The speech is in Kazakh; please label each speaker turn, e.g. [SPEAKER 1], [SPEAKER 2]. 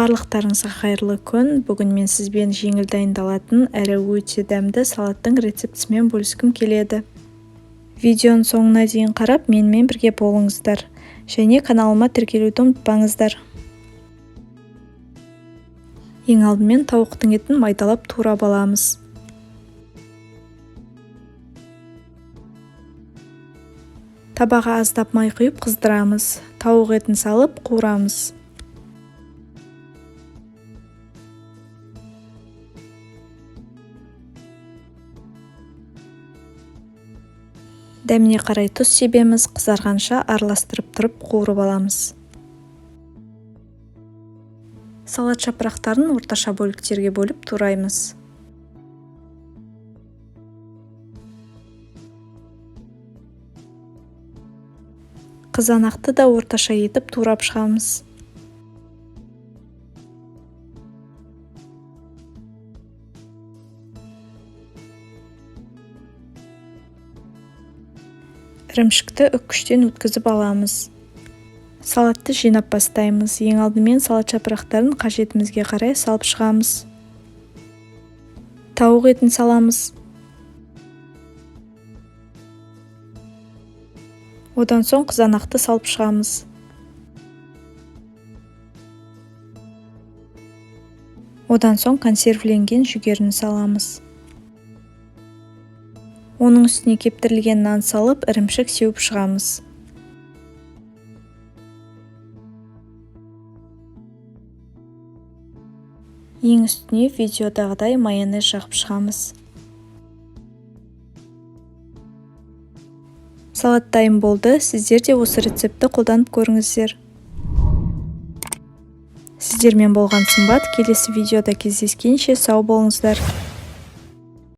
[SPEAKER 1] Барлықтарыңызға қайырлы күн. Бүгін мен сізбен жеңіл дайындалатын әрі өте дәмді салаттың рецептісімен бөліскім келеді. Видеоның соңына дейін қарап, менімен бірге болыңыздар. Және каналыма тіркелуді ұмытпаңыздар. Ең алдымен тауықтың етін майдалап турап аламыз. Табаға аздап май құйып қыздырамыз. Тауық етін салып қуырамыз. Дәміне қарай тұз себеміз, қызарғанша араластырып тұрып қуырып аламыз. Салат жапырақтарын орташа бөліктерге бөліп тураймыз. Қызанақты да орташа етіп турап шығамыз. Ірімшікті үккіштен өткізіп аламыз. Салатты жинап бастаймыз. Ең алдымен салат жапырақтарын қажетімізге қарай салып шығамыз. Тауық етін саламыз. Одан соң қызанақты салып шығамыз. Одан соң консервіленген жүгеріні саламыз. Оның үстіне кептірілген нан салып, ірімшік сеуіп шығамыз. Ең үстіне видеодағыдай майонез жағып шығамыз. Салат дайын болды. Сіздер де осы рецепті қолданып көріңіздер. Сіздермен болған Сымбат. Келесі видеода кездескенше сау болыңыздар.